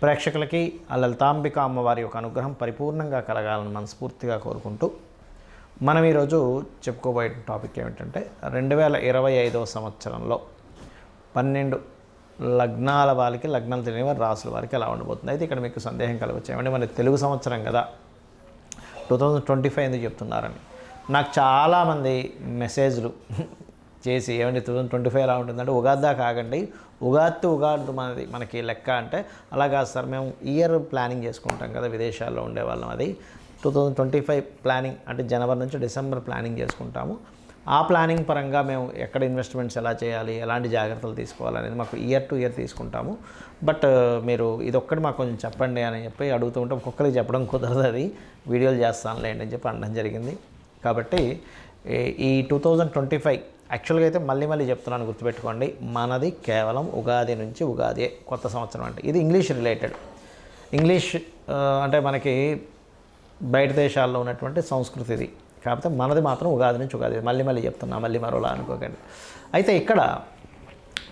ప్రేక్షకులకి ఆ లలితాంబిక అమ్మవారి యొక్క అనుగ్రహం పరిపూర్ణంగా కలగాలని మనస్ఫూర్తిగా కోరుకుంటూ మనం ఈరోజు చెప్పుకోబోయే టాపిక్ ఏమిటంటే 2025 సంవత్సరంలో 12 లగ్నాల వారికి, లగ్నాలు తెలియని వారి రాసుల వారికి ఎలా ఉండబోతుంది. అయితే ఇక్కడ మీకు సందేహం కలగవచ్చు, ఏమంటే మన తెలుగు సంవత్సరం కదా 2025 ఎందుకు చెప్తున్నారని. నాకు చాలామంది మెసేజ్లు చేసి ఏమంటే 2025 ఎలా ఉంటుందంటే ఉగాది దాకా ఆగండి, ఉగాది మనకి లెక్క అంటే అలాగా సార్, మేము ఇయర్ ప్లానింగ్ చేసుకుంటాం కదా విదేశాల్లో ఉండేవాళ్ళం. అది 2025 ప్లానింగ్ అంటే జనవరి నుంచి డిసెంబర్ ప్లానింగ్ చేసుకుంటాము. ఆ ప్లానింగ్ పరంగా మేము ఎక్కడ ఇన్వెస్ట్మెంట్స్ ఎలా చేయాలి, ఎలాంటి జాగ్రత్తలు తీసుకోవాలనేది మాకు ఇయర్ టు ఇయర్ తీసుకుంటాము. బట్ మీరు ఇదొక్కటి మాకు కొంచెం చెప్పండి అని చెప్పి అడుగుతూ ఉంటే ఒక్కొక్కరికి చెప్పడం కుదరదు, అది వీడియోలు చేస్తానులేండి అని చెప్పి అనడం జరిగింది. కాబట్టి ఈ 2025 యాక్చువల్గా అయితే మళ్ళీ చెప్తున్నాను, గుర్తుపెట్టుకోండి, మనది కేవలం ఉగాది నుంచి ఉగాది కొత్త సంవత్సరం. అంటే ఇది ఇంగ్లీష్ రిలేటెడ్. ఇంగ్లీష్ అంటే మనకి బయట దేశాల్లో ఉన్నటువంటి సంస్కృతి ఇది, కాకపోతే మనది మాత్రం ఉగాది నుంచి ఉగాది. మళ్ళీ చెప్తున్నా, మళ్ళీ మరోలా అనుకోకండి. అయితే ఇక్కడ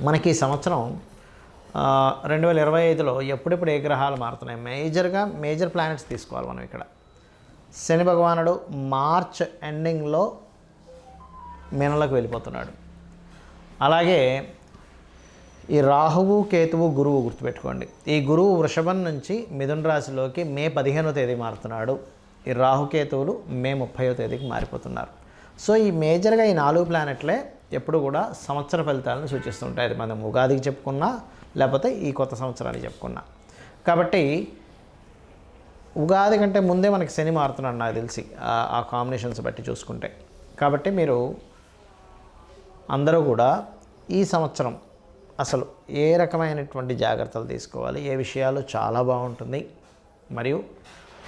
మనకి ఈ సంవత్సరం 2025లో ఎప్పుడెప్పుడు ఏ గ్రహాలు మారుతున్నాయి, మేజర్ ప్లానెట్స్ తీసుకోవాలి మనం. ఇక్కడ శని భగవానుడు మార్చ్ ఎండింగ్లో మీనంలోకి వెళ్ళిపోతున్నాడు. అలాగే ఈ రాహువు, కేతువు, గురువు గుర్తుపెట్టుకోండి. ఈ గురువు వృషభం నుంచి మిథున రాశిలోకి మే 15వ తేదీ మారుతున్నాడు. ఈ రాహుకేతువులు మే 30వ తేదీకి మారిపోతున్నారు. సో ఈ మేజర్గా ఈ 4 ప్లానెట్లే ఎప్పుడు కూడా సంవత్సర ఫలితాలను సూచిస్తుంటాయి. అది మనం ఉగాదికి చెప్పుకున్నా, లేకపోతే ఈ కొత్త సంవత్సరానికి చెప్పుకున్నా. కాబట్టి ఉగాది కంటే ముందే మనకి శని మారుతున్నాడు నాకు తెలిసి, ఆ కాంబినేషన్స్ బట్టి చూసుకుంటే. కాబట్టి మీరు అందరూ కూడా ఈ సంవత్సరం అసలు ఏ రకమైనటువంటి జాగ్రత్తలు తీసుకోవాలి, ఏ విషయాలు చాలా బాగుంటుంది, మరియు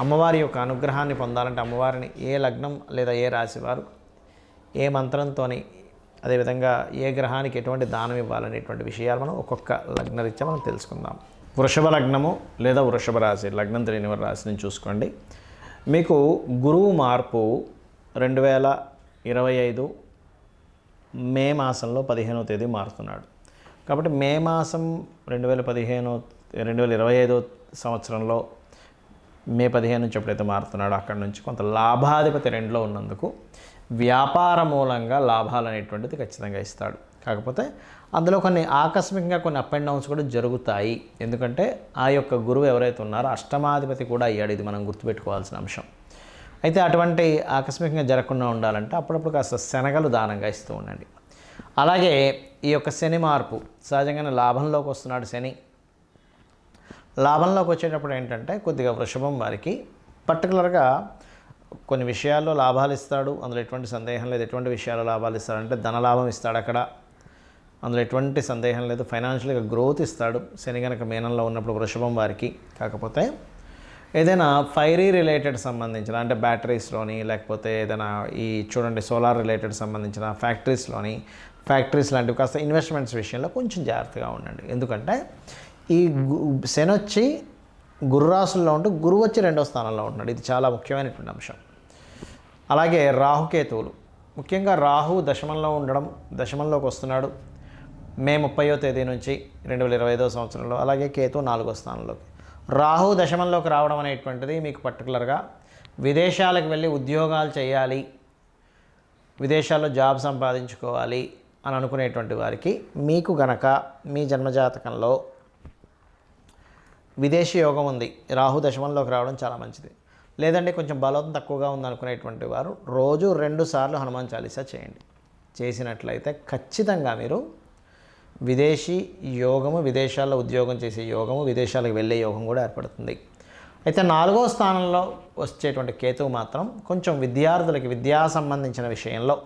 అమ్మవారి యొక్క అనుగ్రహాన్ని పొందాలంటే అమ్మవారిని ఏ లగ్నం లేదా ఏ రాశి వారు ఏ మంత్రంతో, అదేవిధంగా ఏ గ్రహానికి ఎటువంటి దానం ఇవ్వాలనేటువంటి విషయాలు మనం ఒక్కొక్క లగ్నరీత్యా మనం తెలుసుకుందాం. వృషభ లగ్నము లేదా వృషభ రాశి, లగ్నం తెలియని వారి రాశిని చూసుకోండి. మీకు గురువు మార్పు 2025 మే మాసంలో 15వ తేదీ మారుతున్నాడు. కాబట్టి మే మాసం 2025 సంవత్సరంలో మే 15 నుంచి ఎప్పుడైతే మారుతున్నాడో అక్కడి నుంచి కొంత లాభాధిపతి 2లో ఉన్నందుకు వ్యాపార మూలంగా లాభాలు అనేటువంటిది ఖచ్చితంగా ఇస్తాడు. కాకపోతే అందులో కొన్ని ఆకస్మికంగా కొన్ని అప్ అండ్ డౌన్స్ కూడా జరుగుతాయి. ఎందుకంటే ఆ యొక్క గురువు ఎవరైతే ఉన్నారో అష్టమాధిపతి కూడా అయ్యాడు. ఇది మనం గుర్తుపెట్టుకోవాల్సిన అంశం. అయితే అటువంటి ఆకస్మికంగా జరగకుండా ఉండాలంటే అప్పుడప్పుడు కాస్త శనగలు దానంగా ఇస్తూ ఉండండి. అలాగే ఈ యొక్క శని మార్పు సహజంగానే లాభంలోకి వస్తున్నాడు శని. లాభంలోకి వచ్చేటప్పుడు ఏంటంటే కొద్దిగా వృషభం వారికి పర్టికులర్గా కొన్ని విషయాల్లో లాభాలు ఇస్తాడు, అందులో ఎటువంటి సందేహం లేదు. ఎటువంటి విషయాల్లో లాభాలు ఇస్తాడంటే ధనలాభం ఇస్తాడు, అక్కడ అందులో ఎటువంటి సందేహం లేదు. ఫైనాన్షియల్గా గ్రోత్ ఇస్తాడు శని కనుక మీనంలో ఉన్నప్పుడు వృషభం వారికి. కాకపోతే ఏదైనా ఫైరీ రిలేటెడ్ సంబంధించిన అంటే బ్యాటరీస్లోని, లేకపోతే ఏదైనా ఈ చూడండి సోలార్ రిలేటెడ్ సంబంధించిన ఫ్యాక్టరీస్ లాంటివి కాస్త ఇన్వెస్ట్మెంట్స్ విషయంలో కొంచెం జాగ్రత్తగా ఉండండి. ఎందుకంటే ఈ శని వచ్చి గురురాశుల్లో ఉంటూ గురువు వచ్చి 2వ స్థానంలో ఉంటున్నాడు. ఇది చాలా ముఖ్యమైనటువంటి అంశం. అలాగే రాహుకేతువులు, ముఖ్యంగా రాహు దశమంలో ఉండడం, దశమంలోకి వస్తున్నాడు మే 30వ తేదీ నుంచి 2025 సంవత్సరంలో. అలాగే కేతు 4వ స్థానంలోకి. రాహు దశమంలోకి రావడం అనేటువంటిది మీకు పర్టికులర్గా విదేశాలకు వెళ్ళి ఉద్యోగాలు చేయాలి, విదేశాల్లో జాబ్ సంపాదించుకోవాలి అని అనుకునేటువంటి వారికి మీకు గనక మీ జన్మజాతకంలో విదేశీ యోగం ఉంది, రాహు దశమంలోకి రావడం చాలా మంచిది. లేదంటే కొంచెం బలం తక్కువగా ఉంది అనుకునేటువంటి వారు రోజు 2 సార్లు హనుమాన్ చాలీసా చేయండి. చేసినట్లయితే ఖచ్చితంగా మీరు విదేశీ యోగము, విదేశాల్లో ఉద్యోగం చేసే యోగము, విదేశాలకు వెళ్ళే యోగం కూడా ఏర్పడుతుంది. అయితే 4వ స్థానంలో వచ్చేటువంటి కేతువు మాత్రం కొంచెం విద్యార్థులకి విద్యా సంబంధించిన విషయంలో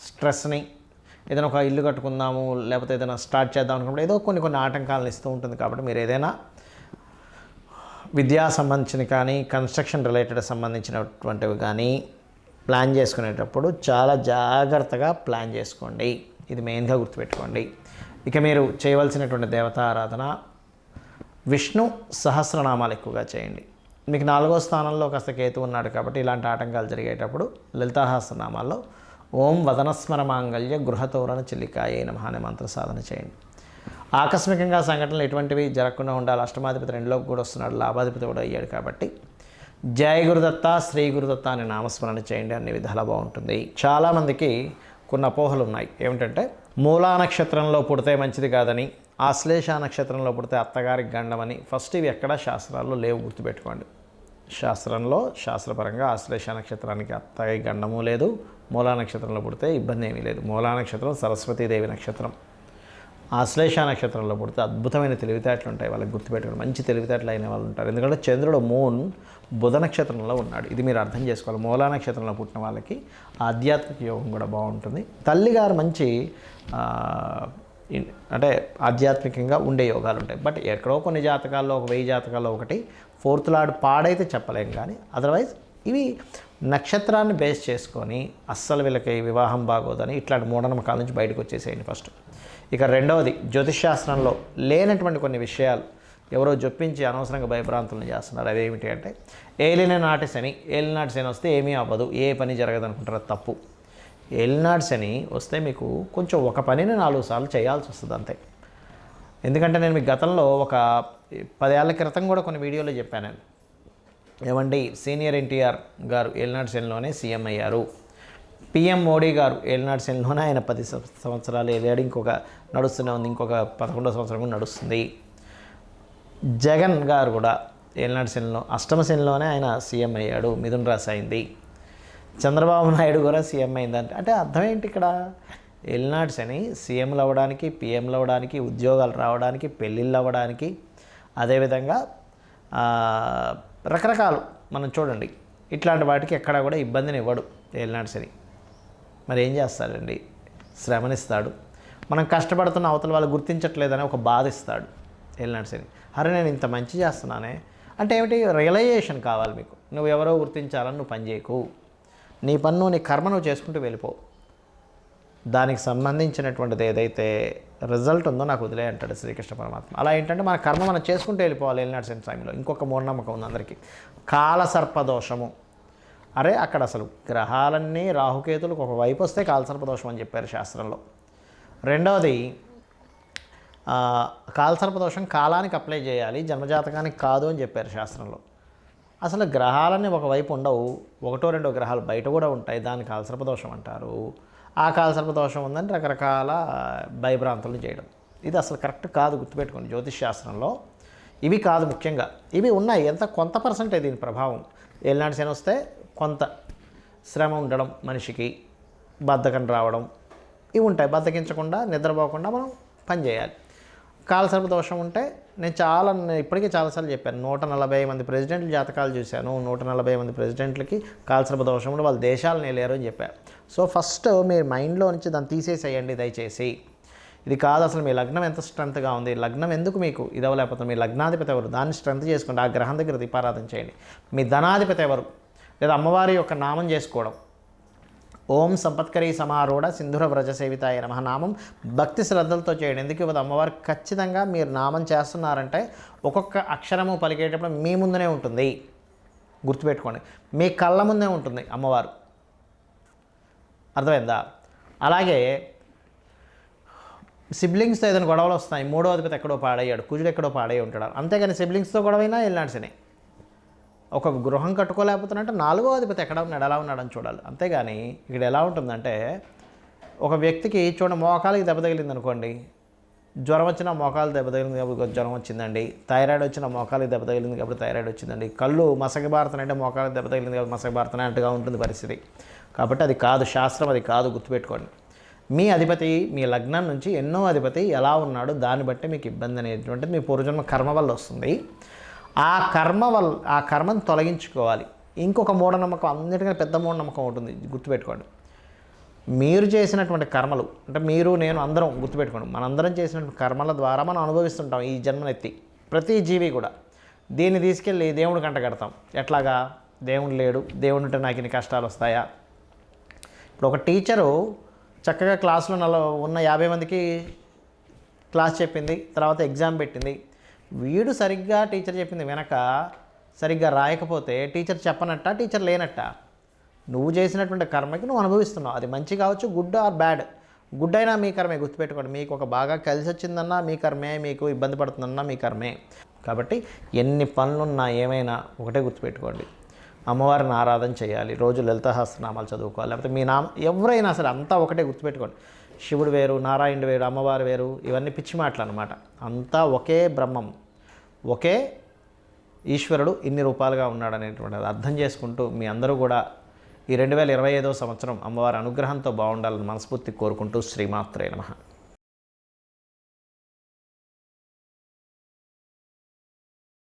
స్ట్రెస్ని, ఏదైనా ఒక ఇల్లు కట్టుకుందాము లేకపోతే ఏదైనా స్టార్ట్ చేద్దాం అనుకున్నప్పుడు ఏదో కొన్ని ఆటంకాలను ఇస్తూ ఉంటుంది. కాబట్టి మీరు ఏదైనా విద్యా సంబంధించిన కానీ కన్స్ట్రక్షన్ రిలేటెడ్ సంబంధించినటువంటివి కానీ ప్లాన్ చేసుకునేటప్పుడు చాలా జాగ్రత్తగా ప్లాన్ చేసుకోండి. ఇది మెయిన్గా గుర్తుపెట్టుకోండి. ఇక మీరు చేయవలసినటువంటి దేవతా ఆరాధన విష్ణు సహస్రనామాలు ఎక్కువగా చేయండి. మీకు 4వ స్థానంలో కాస్త కేతు ఉన్నాడు కాబట్టి ఇలాంటి ఆటంకాలు జరిగేటప్పుడు లలితా సహస్రనామాల్లో ఓం వదనస్మర మాంగళ్య గృహతోరణ చిల్లికాయే నమః అనే మంత్ర సాధన చేయండి. ఆకస్మికంగా సంఘటనలు ఎటువంటివి జరగకుండా ఉండాలి. అష్టమాధిపతి 2లోకి కూడా వస్తున్నాడు, లాభాధిపతి కూడా అయ్యాడు. కాబట్టి జయ గురుదత్త, శ్రీ గురుదత్త అనే నామస్మరణ చేయండి, అన్ని విధాలా బాగుంటుంది. చాలామందికి కొన్ని అపోహలు ఉన్నాయి. ఏమిటంటే మూలా నక్షత్రంలో పుడితే మంచిది కాదని, ఆశ్లేష నక్షత్రంలో పుడితే అత్తగారికి గండమని. ఫస్ట్ ఇవి ఎక్కడా శాస్త్రాల్లో లేవు, గుర్తుపెట్టుకోండి. శాస్త్రపరంగా ఆశ్లేష నక్షత్రానికి అత్తగారి గండము లేదు, మూలా నక్షత్రంలో పుడితే ఇబ్బంది ఏమీ లేదు. మూలా నక్షత్రం సరస్వతీదేవి నక్షత్రం. ఆశ్లేష నక్షత్రంలో పుడితే అద్భుతమైన తెలివితేటలు ఉంటాయి వాళ్ళకి, గుర్తుపెట్టుకోండి. మంచి తెలివితేటలు అయిన వాళ్ళు ఉంటారు. ఎందుకంటే చంద్రుడు మూన్ బుధ నక్షత్రంలో ఉన్నాడు. ఇది మీరు అర్థం చేసుకోవాలి. మూలా నక్షత్రంలో పుట్టిన వాళ్ళకి ఆధ్యాత్మిక యోగం కూడా బాగుంటుంది. తల్లిగారు మంచి అంటే ఆధ్యాత్మికంగా ఉండే యోగాలు ఉంటాయి. బట్ ఎక్కడో కొన్ని జాతకాల్లో, ఒక 1000 జాతకాల్లో ఒకటి ఫోర్త్ లార్డ్ పాడైతే చెప్పలేం. కానీ అదర్వైజ్ ఇవి నక్షత్రాన్ని బేస్ చేసుకొని అస్సలు వీళ్ళకి వివాహం బాగోదని ఇట్లాంటి మూఢనమ్మకాల నుంచి బయటకు వచ్చేసేయండి ఫస్ట్. ఇక రెండవది, జ్యోతిష్శాస్త్రంలో లేనటువంటి కొన్ని విషయాలు ఎవరో జొప్పించి అనవసరంగా భయభ్రాంతులను చేస్తున్నారు. అవేమిటి అంటే ఏలినాటి శని వస్తే ఏమీ అవ్వదు, ఏ పని జరగదు అనుకుంటారు. తప్పు. ఏలినాటి శని వస్తే మీకు కొంచెం ఒక పనిని 4 సార్లు చేయాల్సి వస్తుంది అంతే. ఎందుకంటే నేను మీకు గతంలో ఒక 10 ఏళ్ల క్రితం కూడా కొన్ని వీడియోలో చెప్పాను. ఏమండి, సీనియర్ ఎన్టీఆర్ గారు ఏలినాటి శనిలోనే సీఎం అయ్యారు. పిఎం మోడీ గారు ఏలినాటి శనిలోనే ఆయన 10 సంవత్సరాలు ఏలాడు. ఇంకొక నడుస్తూనే ఉంది, ఇంకొక 11వ సంవత్సరం కూడా నడుస్తుంది. జగన్ గారు కూడా ఏలినాటి శనిలో అష్టమ శనిలోనే ఆయన సీఎం అయ్యాడు, మిథున రాశి అయింది. చంద్రబాబు నాయుడు కూడా సీఎం అయిందంటే అంటే అర్థం ఏంటి ఇక్కడ? ఏలినాటి శని సీఎంలు అవ్వడానికి, పిఎంలు అవ్వడానికి, ఉద్యోగాలు రావడానికి, పెళ్ళిళ్ళు అవ్వడానికి, అదేవిధంగా రకరకాలు మనం చూడండి ఇట్లాంటి వాటికి ఎక్కడా కూడా ఇబ్బందిని ఇవ్వడు ఏలినాటి శని. మరి ఏం చేస్తాడండి? శ్రమనిస్తాడు. మనం కష్టపడుతున్న అవతల వాళ్ళు గుర్తించట్లేదని ఒక బాధ ఇస్తాడు ఏలినాటి శని. అరే నేను ఇంత మంచి చేస్తున్నానే అంటే ఏమిటి? రియలైజేషన్ కావాలి మీకు. నువ్వు ఎవరో గుర్తించాలని నువ్వు పని చేయకు. నీ పన్ను, నీ కర్మ నువ్వు చేసుకుంటూ వెళ్ళిపో. దానికి సంబంధించినటువంటిది ఏదైతే రిజల్ట్ ఉందో నాకు వదిలే అంటాడు శ్రీకృష్ణ పరమాత్మ. అలా ఏంటంటే మన కర్మ మనం చేసుకుంటూ వెళ్ళిపోవాలి ఏలినాటి శని టైంలో. ఇంకొక మూఢనమ్మకం ఉంది అందరికీ, కాలసర్పదోషము. అరే అక్కడ అసలు గ్రహాలన్నీ రాహుకేతులకు ఒక వైపు వస్తే కాలసర్పదోషం అని చెప్పారు శాస్త్రంలో. రెండవది, కాలసర్పదోషం కాలానికి అప్లై చేయాలి, జన్మజాతకానికి కాదు అని చెప్పారు శాస్త్రంలో. అసలు గ్రహాలన్నీ ఒకవైపు ఉండవు, 1-2 గ్రహాలు బయట కూడా ఉంటాయి, దాన్ని కాలసర్పదోషం అంటారు. ఆ కాలసర్పదోషం ఉందని రకరకాల భయభ్రాంతులు చేయడం, ఇది అసలు కరెక్ట్ కాదు, గుర్తుపెట్టుకోండి. జ్యోతిష్ శాస్త్రంలో ఇవి కాదు. ముఖ్యంగా ఇవి ఉన్నాయి, కొంత పర్సెంటే దీని ప్రభావం. ఏలినాటి శని వస్తే కొంత శ్రమ ఉండడం, మనిషికి బద్ధకం రావడం, ఇవి ఉంటాయి. బద్ధకించకుండా, నిద్రపోకుండా మనం పని చేయాలి. కాలసర్పదోషం ఉంటే నేను ఇప్పటికీ చాలాసార్లు చెప్పాను, 140 మంది ప్రెసిడెంట్లు జాతకాలు చూశాను. 140 మంది ప్రెసిడెంట్లకి కాలసర్పదోషం ఉండి వాళ్ళ దేశాలు నేలేరు అని చెప్పారు. సో ఫస్ట్ మీరు మైండ్లో నుంచి దాన్ని తీసేసేయండి దయచేసి. ఇది కాదు అసలు మీ లగ్నం ఎంత స్ట్రెంత్గా ఉంది, లగ్నం ఎందుకు మీకు ఇది అవ్వలేకపోతుంది, మీ లగ్నాధిపతి ఎవరు, దాన్ని స్ట్రెంత్ చేసుకోండి. ఆ గ్రహం దగ్గర దీపారాధన చేయండి. మీ ధనాధిపతి ఎవరు, లేదా అమ్మవారి యొక్క నామం చేసుకోవడం. ఓం సంపత్కరీ సమారూఢ సింధుర వ్రజ సేవితాయ నమః నామం భక్తి శ్రద్ధలతో చేయండి. ఎందుకు ఇవ్వదు అమ్మవారు? ఖచ్చితంగా మీరు నామం చేస్తున్నారంటే ఒక్కొక్క అక్షరము పలికేటప్పుడు మీ ముందునే ఉంటుంది, గుర్తుపెట్టుకోండి. మీ కళ్ళ ముందే ఉంటుంది అమ్మవారు, అర్థమైందా? అలాగే సిబ్లింగ్స్తో ఏదైనా గొడవలు వస్తాయి, 3వ అధిపతి ఎక్కడో పాడయ్యాడు, కుజుడు ఎక్కడో పాడయ్యి ఉంటాడు. అంతేగాని సిబ్లింగ్స్తో గొడవైనా ఏలినాటి శని. ఒక గృహం కట్టుకోలేకపోతున్నట్టు 4వ అధిపతి ఎక్కడ ఉన్నాడు, ఎలా ఉన్నాడని చూడాలి. అంతేగాని ఇక్కడ ఎలా ఉంటుందంటే, ఒక వ్యక్తికి చూడండి మోకాలకి దెబ్బ తగిలింది అనుకోండి, జ్వరం వచ్చిన మోకాలు దెబ్బ తగిలింది కాబట్టి జ్వరం వచ్చిందండి. థైరాయిడ్ వచ్చిన మోకాలకి దెబ్బ తగిలింది కాబట్టి థైరాయిడ్ వచ్చిందండి. కళ్ళు మసకబారుతున్నాయంటే మోకాలకి దెబ్బ తగిలింది కాబట్టి మసకబారుతున్నాయి అన్నట్టుగా ఉంటుంది పరిస్థితి. కాబట్టి అది కాదు, శాస్త్రం అది కాదు, గుర్తుపెట్టుకోండి. మీ అధిపతి మీ లగ్నం నుంచి ఎన్నో అధిపతి ఎలా ఉన్నాడు దాన్ని బట్టి మీకు ఇబ్బంది అనేటువంటిది మీ పూర్వజన్మ కర్మ వల్ల వస్తుంది. ఆ కర్మను తొలగించుకోవాలి. ఇంకొక మూఢనమ్మకం, అన్నిటికన్నా పెద్ద మూఢనమ్మకం ఉంటుంది, గుర్తుపెట్టుకోండి. మీరు చేసినటువంటి కర్మలు అంటే మీరు నేను అందరం గుర్తుపెట్టుకోండి, మనందరం చేసినటువంటి కర్మల ద్వారా మనం అనుభవిస్తుంటాం ఈ జన్మనెత్తి. ప్రతి జీవి కూడా దీన్ని తీసుకెళ్ళి దేవుడి కంట కడతాం. ఎట్లాగా? దేవుడు లేడు, దేవుడు ఉంటే నాకు ఇన్ని కష్టాలు వస్తాయా? ఇప్పుడు ఒక టీచరు చక్కగా క్లాసులో ఉన్న 50 మందికి క్లాస్ చెప్పింది, తర్వాత ఎగ్జామ్ పెట్టింది. వీడు సరిగ్గా టీచర్ చెప్పింది వెనక సరిగ్గా రాయకపోతే టీచర్ చెప్పనట్ట, టీచర్ లేనట్ట. నువ్వు చేసినటువంటి కర్మకి నువ్వు అనుభవిస్తున్నావు. అది మంచి కావచ్చు, గుడ్ ఆర్ బ్యాడ్. గుడ్ అయినా మీ కర్మే, గుర్తుపెట్టుకోండి. మీకు ఒక బాగా కలిసి వచ్చిందన్నా మీ కర్మే, మీకు ఇబ్బంది పడుతుందన్నా మీ కర్మే. కాబట్టి ఎన్ని పనులున్నా ఏమైనా ఒకటే గుర్తుపెట్టుకోండి, అమ్మవారిని ఆరాధన చేయాలి, రోజు లలిత సహస్రనామాలు చదువుకోవాలి. లేకపోతే మీ ఎవరైనా సరే అంతా ఒకటే గుర్తుపెట్టుకోండి. శివుడు వేరు, నారాయణుడు వేరు, అమ్మవారు వేరు, ఇవన్నీ పిచ్చి మాటలు అనమాట. అంతా ఒకే బ్రహ్మం, ఒకే ఈశ్వరుడు ఇన్ని రూపాలుగా ఉన్నాడు అనేటువంటిది అర్థం చేసుకుంటూ మీ అందరూ కూడా ఈ 2025 సంవత్సరం అమ్మవారి అనుగ్రహంతో బాగుండాలని మనస్ఫూర్తి కోరుకుంటూ శ్రీమాత్రే నమః.